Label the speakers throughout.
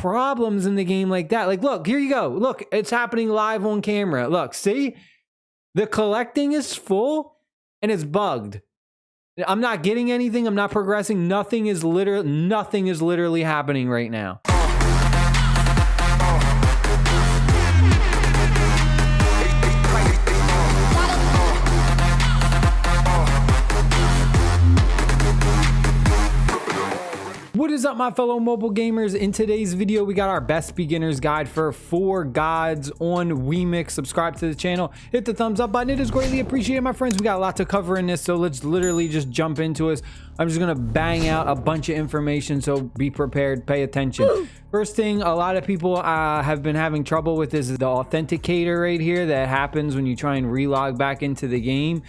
Speaker 1: problems in the game like that. Like, look, here you go. Look, it's happening live on camera. Look, see? The collecting is full and it's bugged. I'm not getting anything. I'm not progressing. Nothing is literally happening right now. What is up, my fellow mobile gamers? In today's video, we got our best beginner's guide for 4 gods on Wemix. Subscribe to the channel, hit the thumbs up button. It is greatly appreciated, my friends. We got a lot to cover in this, so let's literally just jump into it. I'm just gonna bang out a bunch of information, so be prepared, pay attention. Woo! First thing, a lot of people have been having trouble with is the authenticator right here that happens when you try and relog back into the game.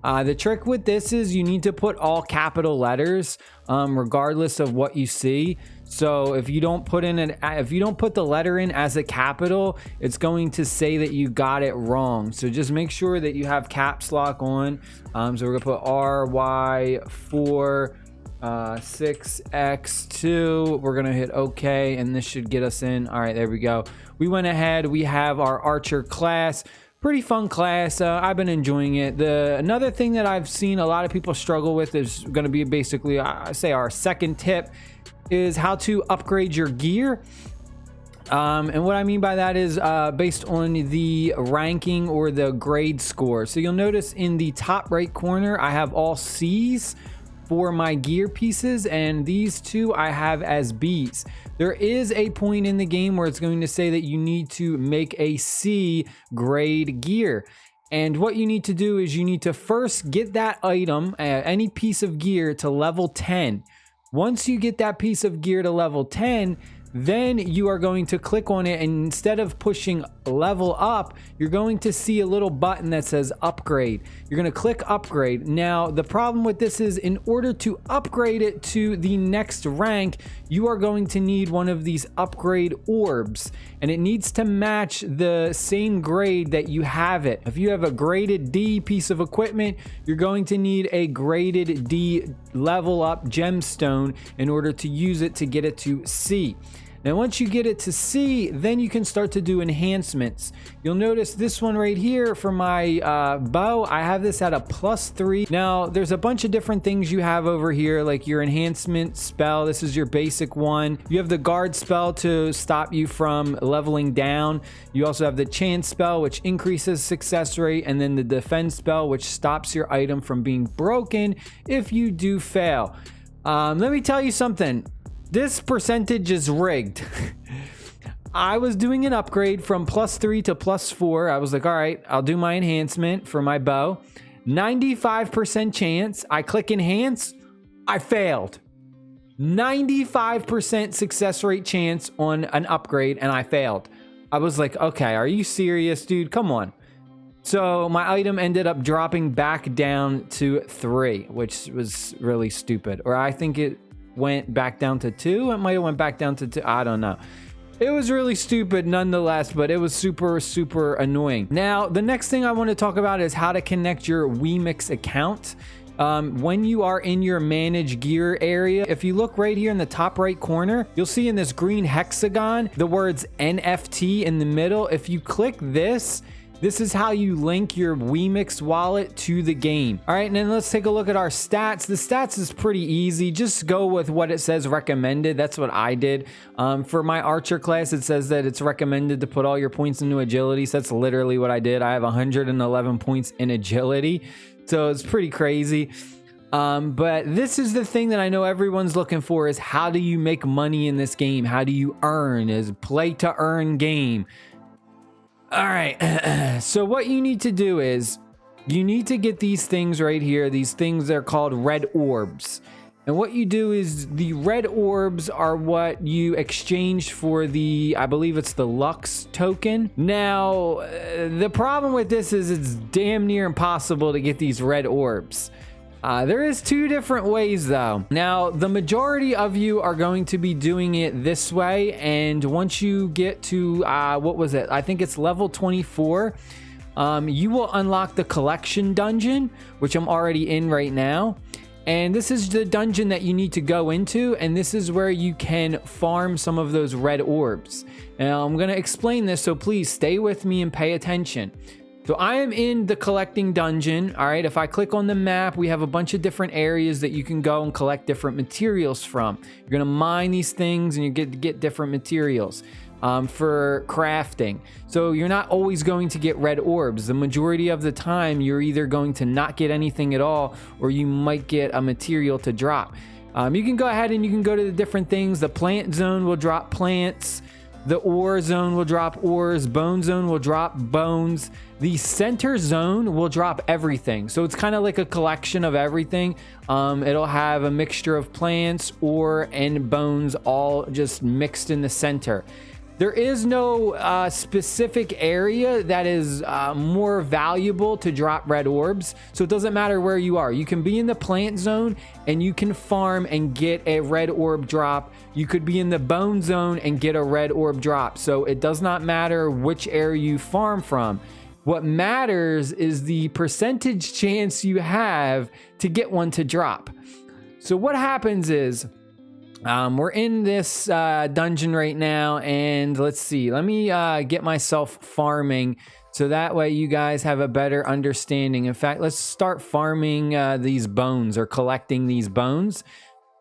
Speaker 1: The trick with this is you need to put all capital letters regardless of what you see. So if you don't put the letter in as a capital, it's going to say that you got it wrong. So just make sure that you have caps lock on. So we're gonna put RY4 6X2. We're gonna hit OK, and this should get us in. All right, there we go. We went ahead. We have our archer class. Pretty fun class. I've been enjoying it. Another thing that I've seen a lot of people struggle with is going to be basically, I say, our second tip is how to upgrade your gear. And what I mean by that is based on the ranking or the grade score. So you'll notice in the top right corner, I have all C's for my gear pieces, and these two I have as B's. There is a point in the game where it's going to say that you need to make a C grade gear. And what you need to do is you need to first get that item, any piece of gear, to level 10. Once you get that piece of gear to level 10, then you are going to click on it, and instead of pushing level up, you're going to see a little button that says upgrade. You're going to click upgrade. Now, the problem with this is in order to upgrade it to the next rank, you are going to need one of these upgrade orbs, and it needs to match the same grade that you have it. If you have a graded D piece of equipment, you're going to need a graded D level up gemstone in order to use it to get it to C. Now, once you get it to C, then you can start to do enhancements. You'll notice this one right here for my bow, I have this at a +3. Now, there's a bunch of different things you have over here, like your enhancement spell. This is your basic one. You have the guard spell to stop you from leveling down. You also have the chance spell, which increases success rate, and then the defense spell, which stops your item from being broken if you do fail. Let me tell you something. This percentage is rigged. I was doing an upgrade from +3 to +4. I was like, all right, I'll do my enhancement for my bow. 95% chance. I click enhance. I failed. 95% success rate chance on an upgrade, and I failed. I was like, okay, are you serious, dude? Come on. So my item ended up dropping back down to 3, which was really stupid. Or I think it went back down to 2. It might have went back down to 2. I don't know. It was really stupid nonetheless, but it was super annoying. Now, the next thing I want to talk about is how to connect your Wemix account. When you are in your manage gear area, if you look right here in the top right corner, you'll see in this green hexagon the words NFT in the middle. If you click this is how you link your Wemix wallet to the game. All right, and then let's take a look at our stats. The stats is pretty easy. Just go with what it says recommended. That's what I did. For my archer class, it says that it's recommended to put all your points into agility. So that's literally what I did. I have 111 points in agility. So it's pretty crazy. But this is the thing that I know everyone's looking for is how do you make money in this game? How do you earn? Is play to earn game. All right, so what you need to do is you need to get these things right here. These things are called red orbs. And what you do is the red orbs are what you exchange for the, I believe it's the Lux token. Now, the problem with this is it's damn near impossible to get these red orbs. There is 2 different ways though. Now, the majority of you are going to be doing it this way, and once you get to, what was it? I think it's level 24. You will unlock the collection dungeon, which I'm already in right now. And this is the dungeon that you need to go into, and this is where you can farm some of those red orbs. Now I'm going to explain this, so please stay with me and pay attention. So I am in the collecting dungeon. All right, if I click on the map, we have a bunch of different areas that you can go and collect different materials from. You're going to mine these things and you get different materials for crafting. So you're not always going to get red orbs. The majority of the time, you're either going to not get anything at all, or you might get a material to drop. You can go ahead and you can go to the different things. The plant zone will drop plants. The ore zone will drop ores. Bone zone will drop bones. The center zone will drop everything. So it's kind of like a collection of everything. It'll have a mixture of plants, ore, and bones all just mixed in the center. There is no specific area that is more valuable to drop red orbs. So it doesn't matter where you are. You can be in the plant zone and you can farm and get a red orb drop. You could be in the bone zone and get a red orb drop. So it does not matter which area you farm from. What matters is the percentage chance you have to get one to drop. So what happens is, we're in this dungeon right now, and let's see. Let me get myself farming so that way you guys have a better understanding. In fact, let's start farming these bones, or collecting these bones.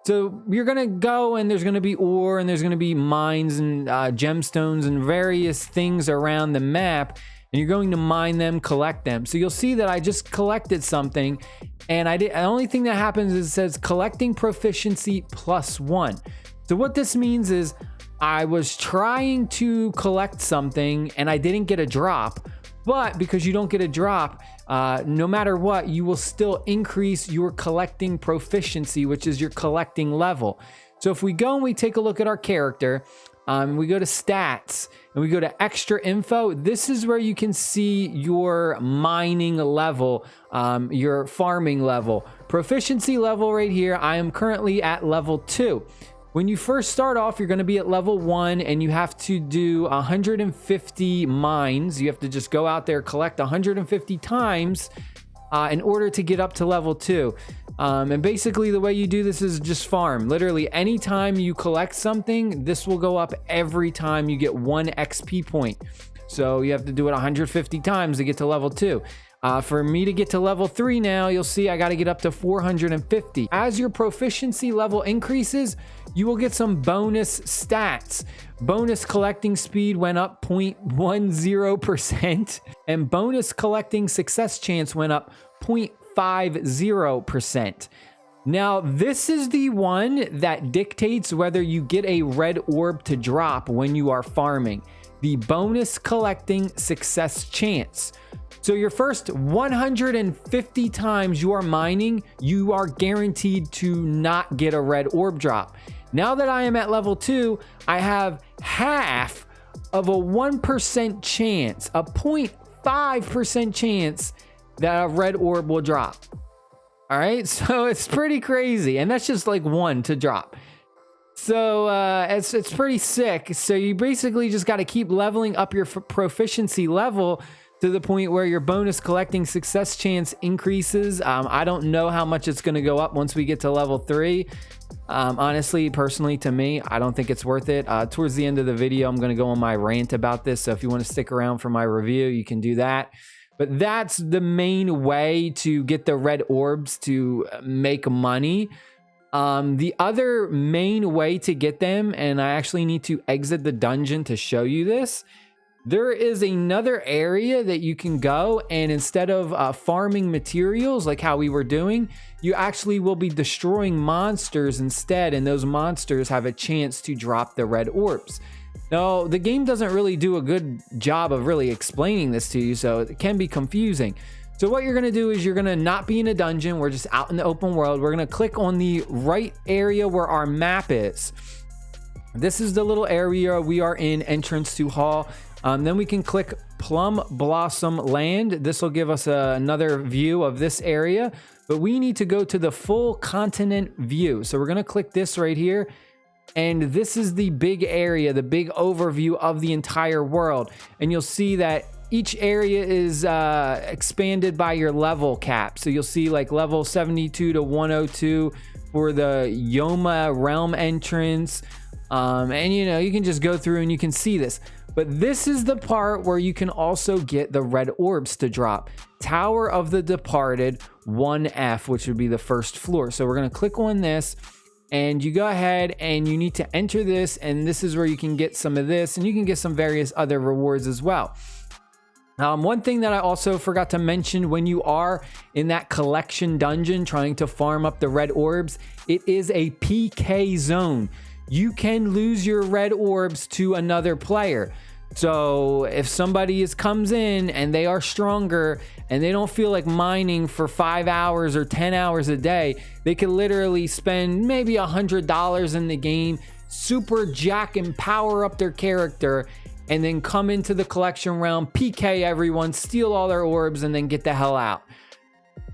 Speaker 1: So you're going to go, and there's going to be ore, and there's going to be mines and gemstones and various things around the map. And you're going to mine them, collect them. So you'll see that I just collected something, and the only thing that happens is it says collecting proficiency +1. So what this means is I was trying to collect something and I didn't get a drop, but because you don't get a drop, no matter what, you will still increase your collecting proficiency, which is your collecting level. So if we go and we take a look at our character, we go to stats and we go to extra info. This is where you can see your mining level, your farming level, proficiency level right here. I am currently at level 2. When you first start off, you're going to be at level 1, and you have to do 150 mines. You have to just go out there, collect 150 times in order to get up to level 2. And basically the way you do this is just farm. Literally anytime you collect something, this will go up every time you get 1 XP point. So you have to do it 150 times to get to level 2. For me to get to level 3 now, you'll see I got to get up to 450. As your proficiency level increases, you will get some bonus stats. Bonus collecting speed went up 0.10%, and bonus collecting success chance went up 0.50%. Now, this is the one that dictates whether you get a red orb to drop when you are farming. The bonus collecting success chance. So your first 150 times you are mining, you are guaranteed to not get a red orb drop. Now that I am at level 2, I have half of a 1% chance, a 0.5% chance that a red orb will drop. All right, so it's pretty crazy, and that's just like 1 to drop. So it's pretty sick. So you basically just got to keep leveling up your proficiency level to the point where your bonus collecting success chance increases. I don't know how much it's going to go up once we get to level 3. Honestly, personally, to me, I don't think it's worth it. Towards the end of the video, I'm going to go on my rant about this. So if you want to stick around for my review, you can do that. But that's the main way to get the red orbs to make money. The other main way to get them, and I actually need to exit the dungeon to show you this, there is another area that you can go, and instead of farming materials like how we were doing, you actually will be destroying monsters instead, and those monsters have a chance to drop the red orbs. Now, the game doesn't really do a good job of really explaining this to you, so it can be confusing. So what you're going to do is you're going to not be in a dungeon. We're just out in the open world. We're going to click on the right area where our map is. This is the little area we are in, entrance to hall. Then we can click Plum Blossom Land. This will give us another view of this area, but we need to go to the full continent view. So we're going to click this right here. And this is the big area, the big overview of the entire world. And you'll see that each area is expanded by your level cap. So you'll see like level 72 to 102 for the Yoma realm entrance. And you know, you can just go through and you can see this. But this is the part where you can also get the red orbs to drop. Tower of the Departed 1F, which would be the first floor. So we're going to click on this, and you go ahead and you need to enter this, and this is where you can get some of this, and you can get some various other rewards as well. One thing that I also forgot to mention, when you are in that collection dungeon trying to farm up the red orbs, it is a PK zone. You can lose your red orbs to another player. So if somebody comes in and they are stronger and they don't feel like mining for 5 hours or 10 hours a day, they could literally spend maybe $100 in the game, super jack and power up their character, and then come into the collection realm, PK everyone, steal all their orbs, and then get the hell out.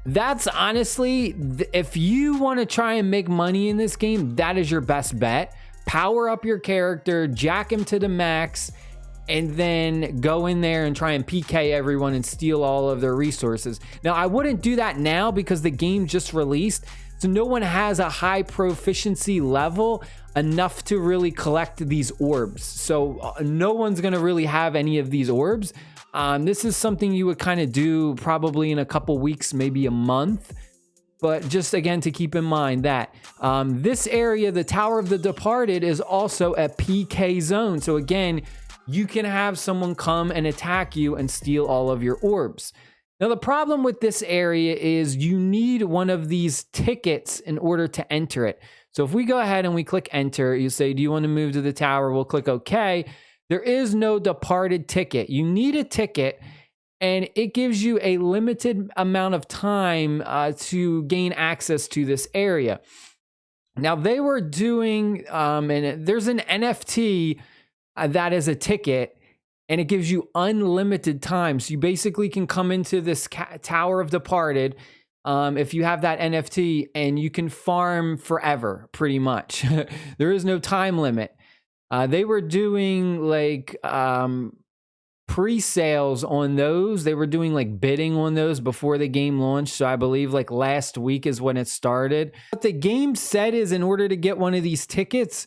Speaker 1: That's honestly, if you want to try and make money in this game, that is your best bet. Power up your character, jack him to the max, and then go in there and try and PK everyone and steal all of their resources. Now, I wouldn't do that now because the game just released, so no one has a high proficiency level enough to really collect these orbs. So no one's going to really have any of these orbs. This is something you would kind of do probably in a couple weeks, maybe a month. But just again to keep in mind that this area, the Tower of the Departed, is also a PK zone. So again, you can have someone come and attack you and steal all of your orbs. Now, the problem with this area is you need one of these tickets in order to enter it. So if we go ahead and we click enter, you say, do you want to move to the tower? We'll click OK. There is no departed ticket. You need a ticket, and it gives you a limited amount of time to gain access to this area. Now, they were doing, and there's an NFT that is a ticket, and it gives you unlimited time. So you basically can come into this Tower of Departed if you have that NFT, and you can farm forever, pretty much. There is no time limit. They were doing like pre-sales on those. They were doing like bidding on those before the game launched. So I believe like last week is when it started. What the game said is, in order to get one of these tickets,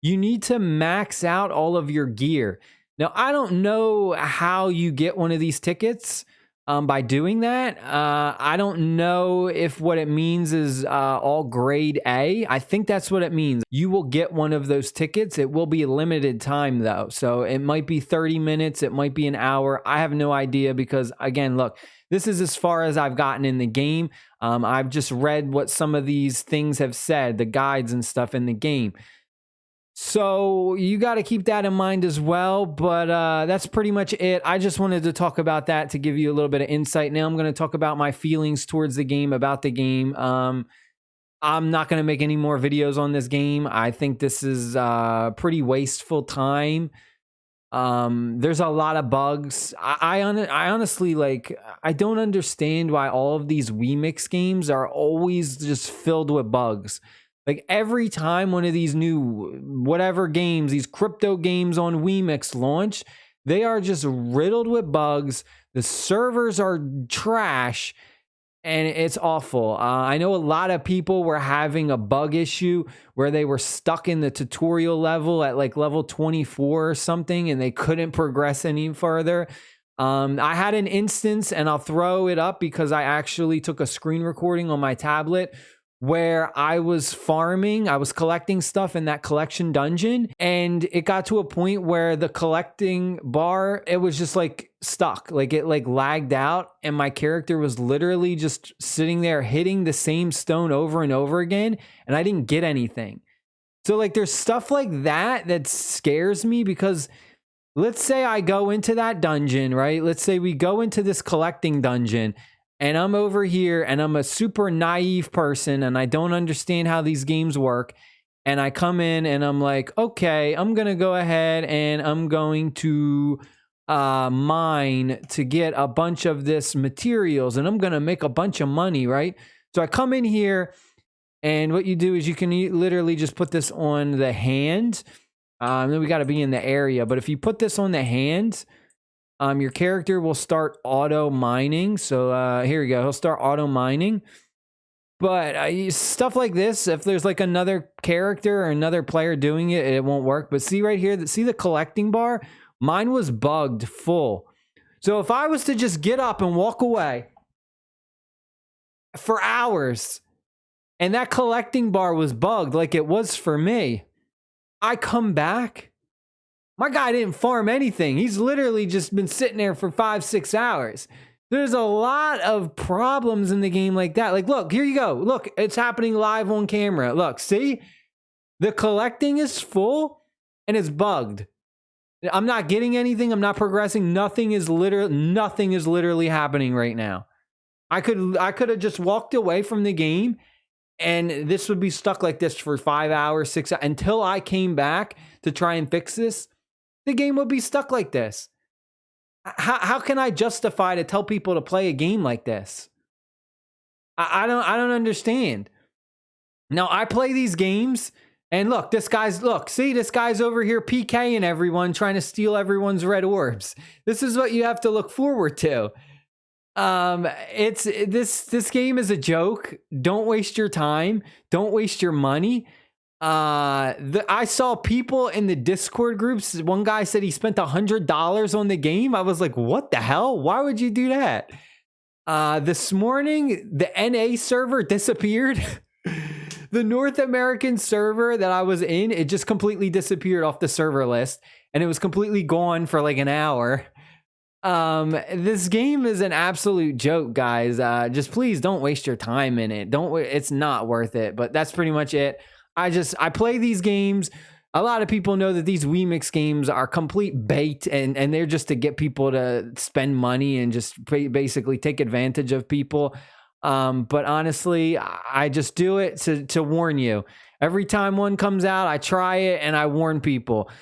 Speaker 1: you need to max out all of your gear. Now, I don't know how you get one of these tickets by doing that. I don't know if what it means is all grade A. I think that's what it means. You will get one of those tickets. It will be a limited time though. So it might be 30 minutes. It might be an hour. I have no idea because, again, look, this is as far as I've gotten in the game. I've just read what some of these things have said, the guides and stuff in the game. So you got to keep that in mind as well. But that's pretty much it. I just wanted to talk about that to give you a little bit of insight. Now I'm going to talk about my feelings towards the game, about the game. I'm not going to make any more videos on this game. I think this is pretty wasteful time. There's a lot of bugs. I honestly, like, I don't understand why all of these Wemix games are always just filled with bugs. Like every time one of these new whatever games, these crypto games on Wemix launch, they are just riddled with bugs. The servers are trash, and it's awful. I know a lot of people were having a bug issue where they were stuck in the tutorial level at like level 24 or something, and they couldn't progress any further. I had an instance, and I'll throw it up because I actually took a screen recording on my tablet, where I was farming, I was collecting stuff in that collection dungeon, and it got to a point where the collecting bar, it was just like stuck, like it like lagged out, and my character was literally just sitting there hitting the same stone over and over again, and I didn't get anything. So like there's stuff like that that scares me, because let's say I go into that dungeon, right? Let's say we go into this collecting dungeon, and I'm over here and I'm a super naive person and I don't understand how these games work. And I come in and I'm like, okay, I'm going to go ahead and I'm going to mine to get a bunch of this materials, and I'm going to make a bunch of money, right? So I come in here, and what you do is you can literally just put this on the hand. Then we got to be in the area. But if you put this on the hand, Your character will start auto mining. So here we go. He'll start auto mining. But stuff like this, if there's like another character or another player doing it, it won't work. But see right here, see the collecting bar? Mine was bugged full. So if I was to just get up and walk away for hours and that collecting bar was bugged like it was for me, I come back, my guy didn't farm anything. He's literally just been sitting there for 5-6 hours. There's a lot of problems in the game like that. Like, look, here you go. Look, it's happening live on camera. Look, see? The collecting is full and it's bugged. I'm not getting anything. I'm not progressing. Nothing is literally happening right now. I could have just walked away from the game and this would be stuck like this for 5 hours, 6 hours until I came back to try and fix this. The game would be stuck like this. How can I justify to tell people to play a game like this? I don't understand. Now I play these games and look, this guy's over here PKing everyone, trying to steal everyone's red orbs. This is what you have to look forward to. This game is a joke. Don't waste your time. Don't waste your money. I saw people in the Discord groups. One guy said he spent $100 on the game. I was like, what the hell? Why would you do that? This morning, the NA server disappeared. The North American server that I was in, it just completely disappeared off the server list and it was completely gone for like an hour. This game is an absolute joke, guys. Just please don't waste your time in it. It's not worth it, but that's pretty much it. I play these games. A lot of people know that these Wemix games are complete bait and they're just to get people to spend money and just basically take advantage of people. But honestly, I just do it to warn you. Every time one comes out, I try it and I warn people.